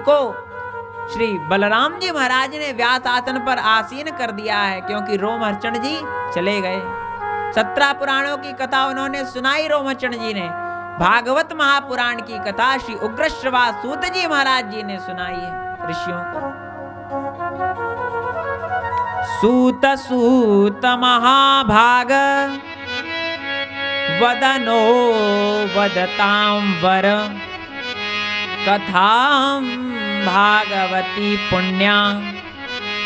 को श्री बलराम जी महाराज ने व्यास आसन पर आसीन कर दिया है, क्योंकि रोमहर्षण जी चले गए। 17 पुराणों की कथा उन्होंने सुनाई रोमहर्षण जी ने। भागवत महापुराण की कथा श्री उग्रश्रवा सूत जी महाराज जी ने सुनाई है ऋषियों को। सूत सूत महाभाग वदनो वदतां वर कथां भागवती पुण्या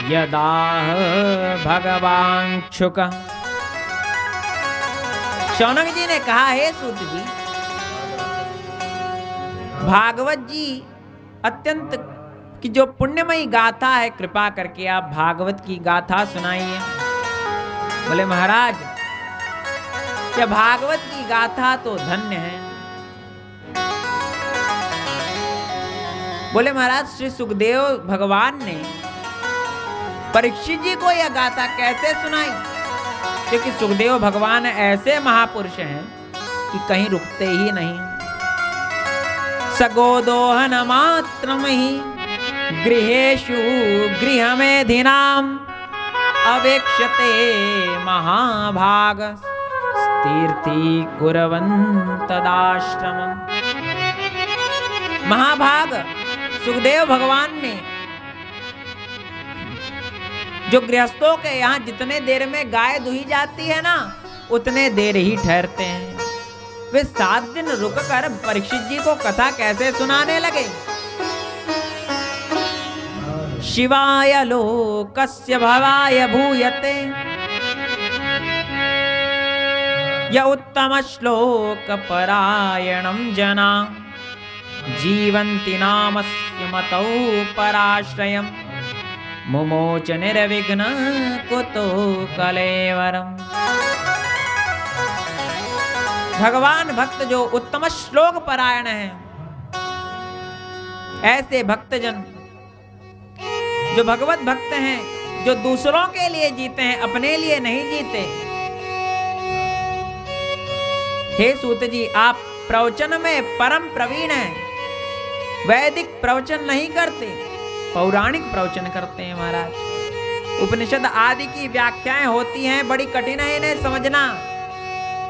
यदाह भगवांक्षुक। शौनक जी ने कहा, हे सूत जी, भागवत जी अत्यंत की जो पुण्यमयी गाथा है, कृपा करके आप भागवत की गाथा सुनाइए। बोले महाराज, क्या भागवत की गाथा तो धन्य है। बोले महाराज, श्री सुखदेव भगवान ने परीक्षित जी को यह गाथा कैसे सुनाई? क्योंकि सुखदेव भगवान ऐसे महापुरुष हैं कि कहीं रुकते ही नहीं। सगोदोहन मात्रम ही गृहेषु गृहमेधिनाम अवेक्षते महाभाग तीर्थी कुर्वन् तदाश्रमम्। महाभाग सुखदेव भगवान ने जो गृहस्थों के यहाँ जितने देर में गाय दुही जाती है ना, उतने देर ही ठहरते हैं। वे 7 दिन रुककर परीक्षित जी को कथा कैसे सुनाने लगे। शिवाय लोकस्य भवाय भूयते य उत्तम श्लोक परायणं जना जीवन्ति नामस्य मतौ पराश्रयम् मुमोच निर्विघ्न कुतो कलेवरम्। भगवान भक्त जो उत्तम श्लोक परायण है, ऐसे भक्तजन जो भगवत भक्त हैं, जो दूसरों के लिए जीते हैं, अपने लिए नहीं जीते। हे सूत जी, आप प्रवचन में परम प्रवीण हैं। वैदिक प्रवचन नहीं करते, पौराणिक प्रवचन करते हैं महाराज। उपनिषद आदि की व्याख्याएं होती हैं, बड़ी कठिन है इन्हें समझना।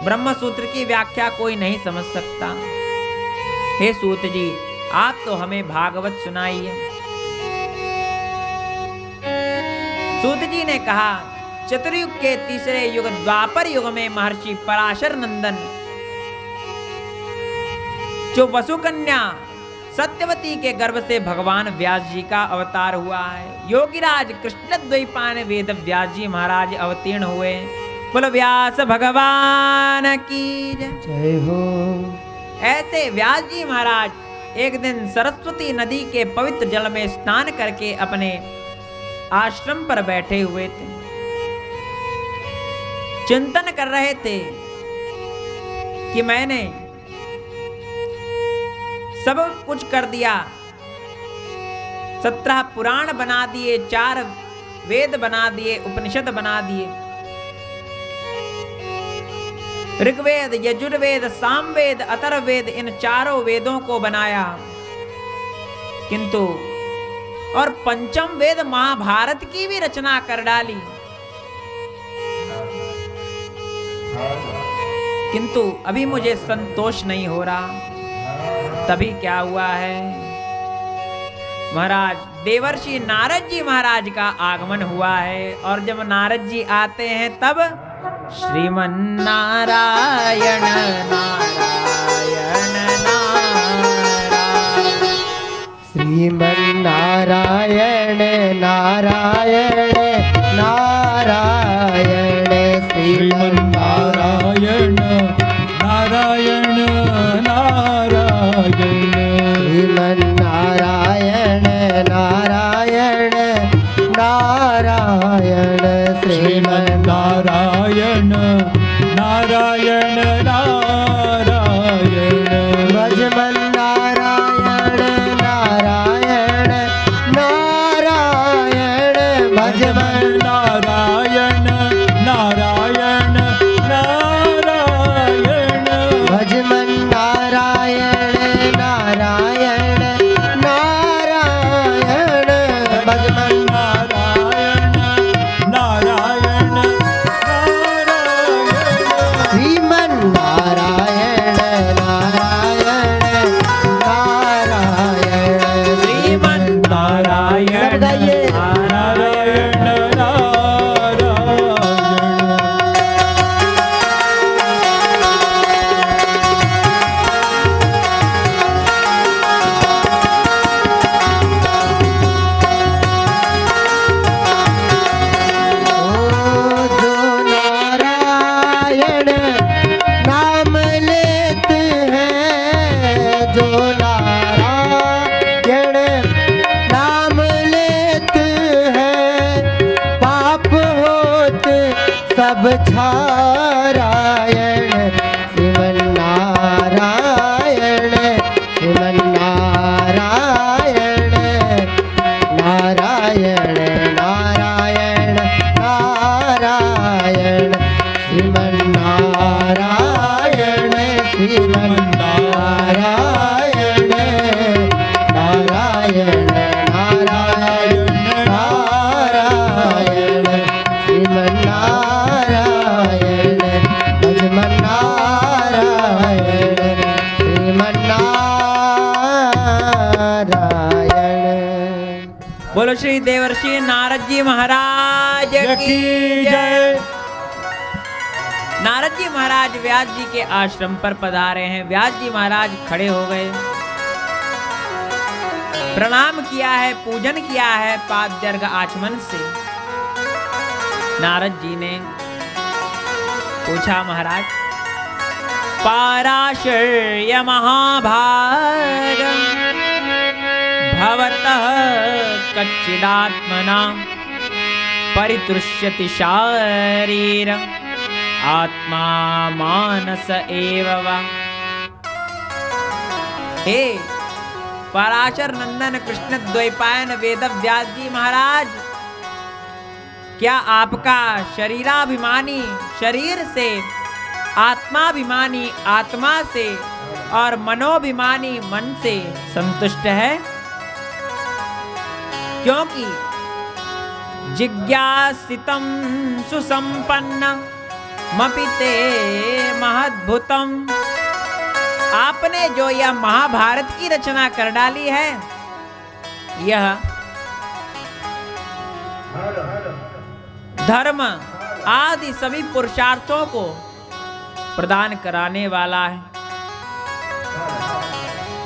ब्रह्म सूत्र की व्याख्या कोई नहीं समझ सकता। हे सूत जी, आप तो हमें भागवत सुनाइए। सूत जी ने कहा, चतुर्युग के तीसरे युग द्वापर युग में महर्षि पराशर नंदन जो वसुकन्या सत्यवती के गर्भ से भगवान व्यास जी का अवतार हुआ है। योगीराज कृष्ण द्वैपायन वेद व्यास जी महाराज अवतीर्ण हुए। बोलो व्यास भगवान की जय हो। ऐसे व्यास जी महाराज एक दिन सरस्वती नदी के पवित्र जल में स्नान करके अपने आश्रम पर बैठे हुए थे। चिंतन कर रहे थे कि मैंने सब कुछ कर दिया। 17 पुराण बना दिए, 4 वेद बना दिए, उपनिषद बना दिए, ऋग्वेद, यजुर्वेद, सामवेद, अथर्ववेद, इन 4 वेदों को बनाया। किंतु और 5म वेद महाभारत की भी रचना कर डाली। किंतु अभी मुझे संतोष नहीं हो रहा। तभी क्या हुआ है महाराज, देवर्षि नारद जी महाराज का आगमन हुआ है। और जब नारद जी आते हैं तब श्रीमन नारायण नारायण नारायण, श्रीमन नारायण नारायण नारायण, श्रीमन नारायण नारायण नारायण, श्रीमन नारायण नारायण नारायण, श्रीमन नारायण नारायण नारायण, भजमन नारायण नारायण नारायण, भजमन नारायण नारायण वल्लभ छारायण श्रीमन्नारायण श्रीमन्नारायण नारायण नारायण नारायण श्रीमन्नारायण श्रीमन्नारायण नारायण नारायण नारायण श्रीमन्नारायण भजमन्नारायण श्रीमन्नारायण। बोलो श्री देवर्षि नारद जी महाराज की जय। नारद जी महाराज व्यास जी के आश्रम पर पधारे हैं। व्यास जी महाराज खड़े हो गए, प्रणाम किया है, पूजन किया है पादर्घ आचमन से। नारद जी ने पूछा, महाराज पाराशर्य महाभाग भवतः कच्चिदात्मना परितुष्यति शारीर आत्मा मानस एव वा। हे पराशर नंदन कृष्ण द्वैपायन वेद व्यास जी महाराज, क्या आपका शरीराभिमानी शरीर से, आत्माभिमानी आत्मा से और मनोभिमानी मन से संतुष्ट है? क्योंकि जिज्ञासितं सुसंपन्न मपिते महद्भुतम, आपने जो यह महाभारत की रचना कर डाली है, यह धर्म आदि सभी पुरुषार्थों को प्रदान कराने वाला है।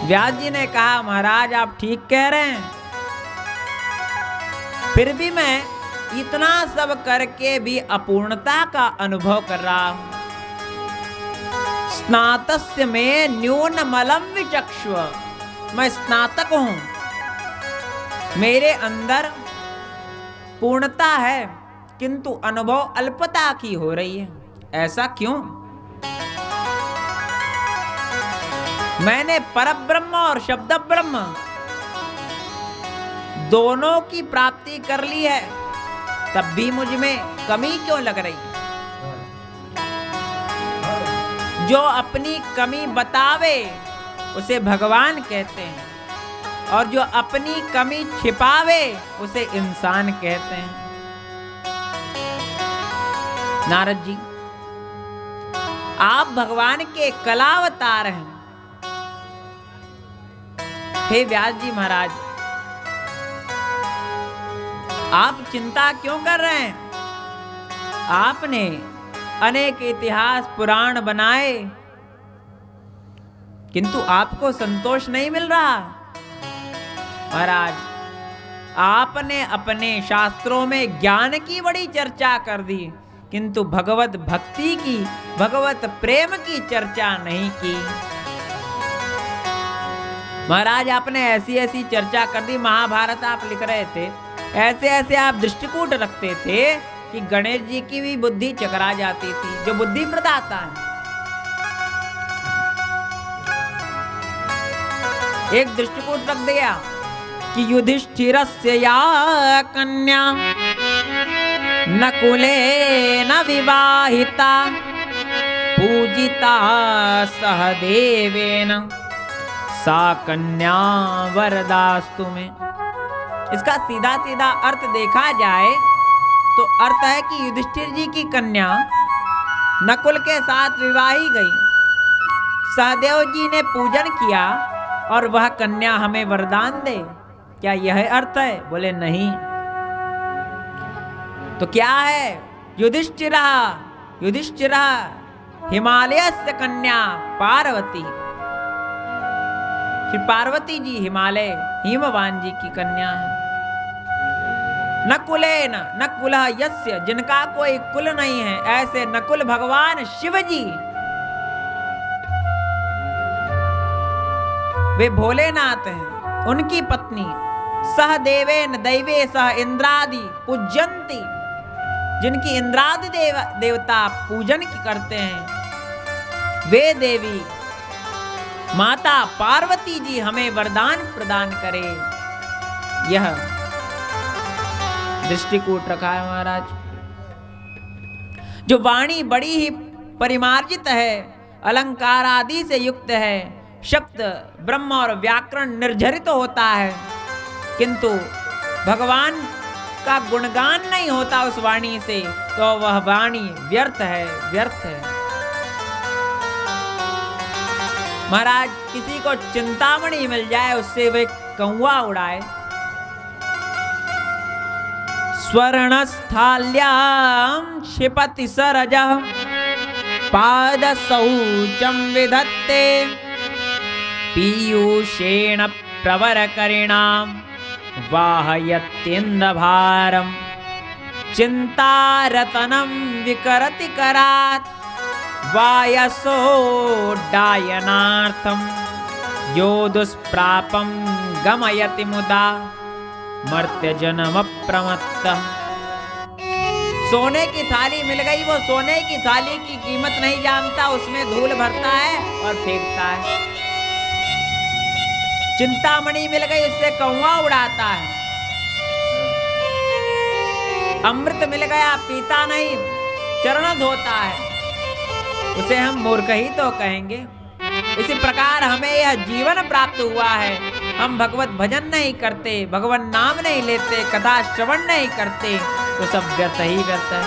व्यास जी ने कहा, महाराज आप ठीक कह रहे हैं, फिर भी मैं इतना सब करके भी अपूर्णता का अनुभव कर रहा हूं। स्नातस्य में न्यूनमलम विचक्षुः, मैं स्नातक हूं, मेरे अंदर पूर्णता है किंतु अनुभव अल्पता की हो रही है। ऐसा क्यों? मैंने परब्रह्म और शब्द ब्रह्म दोनों की प्राप्ति कर ली है, तब भी मुझ में कमी क्यों लग रही है? जो अपनी कमी बतावे उसे भगवान कहते हैं, और जो अपनी कमी छिपावे उसे इंसान कहते हैं। नारद जी, आप भगवान के कलावतार हैं। हे व्यास जी महाराज, आप चिंता क्यों कर रहे हैं? आपने अनेक इतिहास पुराण बनाए किंतु आपको संतोष नहीं मिल रहा। महाराज, आपने अपने शास्त्रों में ज्ञान की बड़ी चर्चा कर दी किंतु भगवत भक्ति की, भगवत प्रेम की चर्चा नहीं की। महाराज, आपने ऐसी ऐसी चर्चा कर दी, महाभारत आप लिख रहे थे, ऐसे ऐसे आप दृष्टिकूट रखते थे कि गणेश जी की भी बुद्धि चकरा जाती थी, जो बुद्धि प्रदाता है। एक दृष्टिकूट रख दिया कि युधिष्ठिरस्य या कन्या नकुलेन विवाहिता पूजिता सहदेवेन सा कन्या वरदास्तु में। इसका सीधा सीधा अर्थ देखा जाए तो अर्थ है कि युधिष्ठिर जी की कन्या नकुल के साथ विवाही गई, सहदेव जी ने पूजन किया और वह कन्या हमें वरदान दे। क्या यह अर्थ है? बोले नहीं। तो क्या है? युधिष्ठिरः युधिष्ठिरः हिमालयस्य कन्या पार्वती। श्री पार्वती जी हिमालय हिमवान जी की कन्या है। नकुलेन नकुलः यस्य, जिनका कोई कुल नहीं है, ऐसे नकुल भगवान शिव जी, वे भोलेनाथ हैं, उनकी पत्नी सहदेवेन दैवे सह इंद्रादि पूज्यंती, जिनकी इंद्रादि देवता पूजन की करते हैं, वे देवी माता पार्वती जी हमें वरदान प्रदान करे। यह दृष्टिकूट रखा है महाराज। जो वाणी बड़ी ही परिमार्जित है, अलंकार आदि से युक्त है, शब्द ब्रह्म और व्याकरण निर्झरित होता है, किंतु भगवान का गुणगान नहीं होता उस वाणी से, तो वह वाणी व्यर्थ है, व्यर्थ है। महाराज किसी को चिंतामणि मिल जाए, उससे वे कौवा उड़ाए। स्वर्णस्थाल्यां क्षिपति सरजः पादशौचं विधत्ते पीयूषेण प्रवरकरिणां वाहयत्येन्दभारं चिन्तारतनं विकरति करात् वायसोड्डायनार्थं यो दुष्प्रापं गमयति मुदा मर्त्यजनमप्रमत्तः। सोने की थाली मिल गई, वो सोने की थाली की कीमत नहीं जानता, उसमें धूल भरता है और फेंकता है। चिंतामणि मिल गई, उससे कौवा उड़ाता है। अमृत मिल गया, पीता नहीं, चरण धोता है, उसे हम मूर्ख ही तो कहेंगे। इसी प्रकार हमें यह जीवन प्राप्त हुआ है, हम भगवत भजन नहीं करते, भगवान नाम नहीं लेते, कथा श्रवण नहीं करते, तो सब व्यर्थ ही व्यर्थ है।